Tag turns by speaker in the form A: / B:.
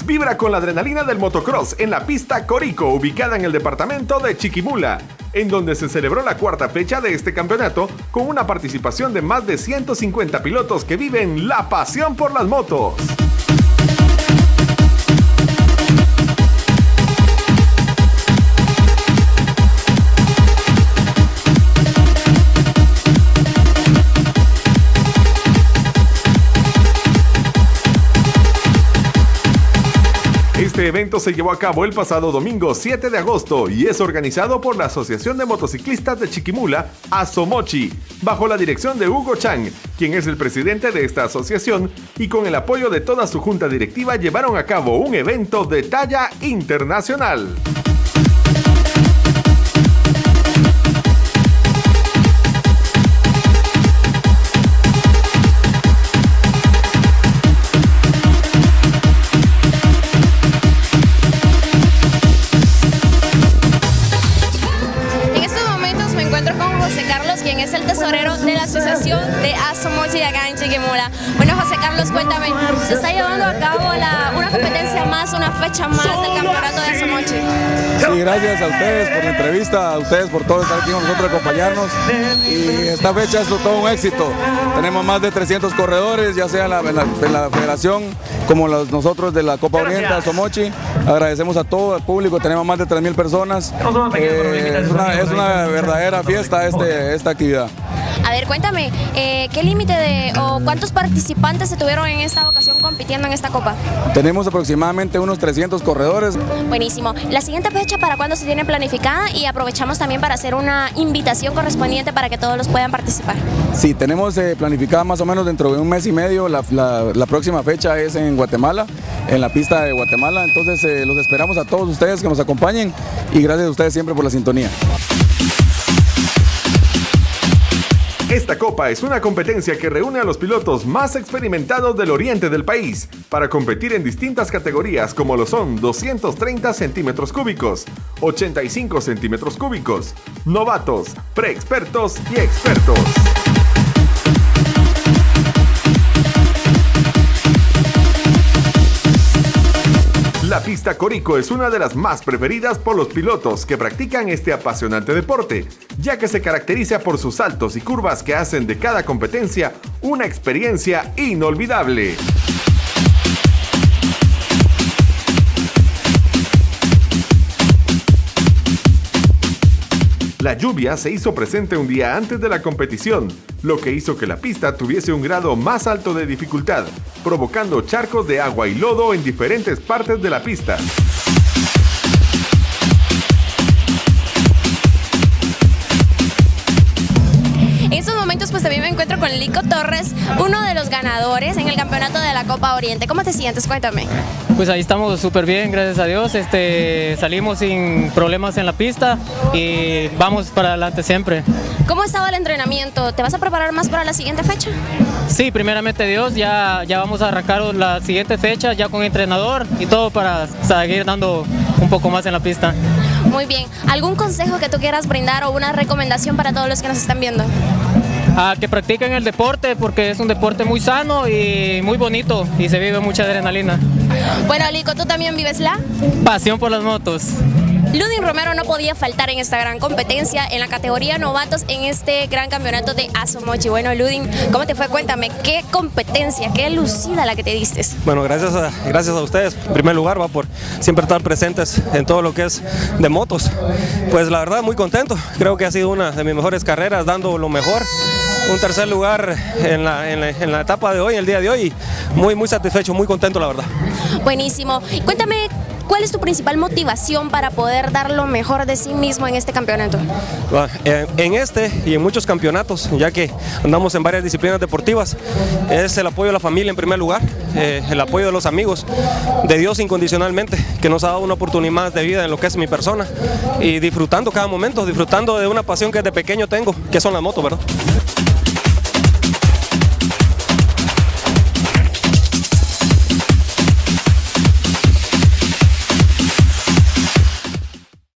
A: Vibra con la adrenalina del motocross en la pista Corico, ubicada en el departamento de Chiquimula, en donde se celebró la cuarta fecha de este campeonato con una participación de más de 150 pilotos que viven la pasión por las motos. Este evento se llevó a cabo el pasado domingo 7 de agosto y es organizado por la Asociación de Motociclistas de Chiquimula, Asomochi, bajo la dirección de Hugo Chang, quien es el presidente de esta asociación, y con el apoyo de toda su junta directiva llevaron a cabo un evento de talla internacional.
B: Quien es el tesorero de la asociación de Asomochi acá en Chiquimula. Bueno, José Carlos, cuéntame, ¿se está llevando a cabo una competencia más, una fecha más del campeonato de Asomochi?
C: Sí, gracias a ustedes por la entrevista, a ustedes por todo estar aquí con nosotros, acompañarnos. Y esta fecha es todo un éxito. Tenemos más de 300 corredores, ya sea en la federación como nosotros de la Copa Oriente, Asomochi. Agradecemos a todo el público, tenemos más de 3,000 personas. Es una verdadera fiesta esta actividad.
B: A ver, cuéntame, ¿qué límite o cuántos participantes se tuvieron en esta ocasión compitiendo en esta copa?
C: Tenemos aproximadamente unos 300 corredores.
B: Buenísimo. ¿La siguiente fecha para cuándo se tiene planificada? Y aprovechamos también para hacer una invitación correspondiente para que todos los puedan participar.
C: Sí, tenemos planificada más o menos dentro de un mes y medio. La próxima fecha es en Guatemala, en la pista de Guatemala. Entonces los esperamos a todos ustedes que nos acompañen y gracias a ustedes siempre por la sintonía.
A: Esta copa es una competencia que reúne a los pilotos más experimentados del oriente del país para competir en distintas categorías como lo son 230 centímetros cúbicos, 85 centímetros cúbicos, novatos, preexpertos y expertos. La pista Corico es una de las más preferidas por los pilotos que practican este apasionante deporte, ya que se caracteriza por sus saltos y curvas que hacen de cada competencia una experiencia inolvidable. La lluvia se hizo presente un día antes de la competición, lo que hizo que la pista tuviese un grado más alto de dificultad, provocando charcos de agua y lodo en diferentes partes de la pista.
B: En estos momentos pues también me encuentro con Lico Torres, uno de los ganadores en el campeonato de la Copa Oriente. ¿Cómo te sientes? Cuéntame.
D: Pues ahí estamos súper bien, gracias a Dios. Salimos sin problemas en la pista y vamos para adelante siempre.
B: ¿Cómo estaba el entrenamiento? ¿Te vas a preparar más para la siguiente fecha?
D: Sí, primeramente Dios, ya vamos a arrancar la siguiente fecha ya con entrenador y todo para seguir dando un poco más en la pista.
B: Muy bien. ¿Algún consejo que tú quieras brindar o una recomendación para todos los que nos están viendo?
D: A que practiquen el deporte porque es un deporte muy sano y muy bonito y se vive mucha adrenalina.
B: Bueno, Lico, ¿tú también vives la
D: pasión por las motos?
B: Ludin Romero no podía faltar en esta gran competencia en la categoría novatos en este gran campeonato de Asomochi. Bueno, Ludin, ¿cómo te fue? Cuéntame, ¿qué competencia, qué lucida la que te diste?
E: Bueno, gracias a ustedes, en primer lugar, por siempre estar presentes en todo lo que es de motos. Pues la verdad, muy contento, creo que ha sido una de mis mejores carreras, dando lo mejor. Un tercer lugar en la etapa de hoy, el día de hoy, muy satisfecho, muy contento la verdad.
B: Buenísimo. Cuéntame, ¿cuál es tu principal motivación para poder dar lo mejor de sí mismo en este campeonato?
E: En este y en muchos campeonatos, ya que andamos en varias disciplinas deportivas, es el apoyo de la familia en primer lugar, el apoyo de los amigos, de Dios incondicionalmente, que nos ha dado una oportunidad más de vida en lo que es mi persona y disfrutando cada momento, disfrutando de una pasión que desde pequeño tengo, que son las motos, ¿verdad?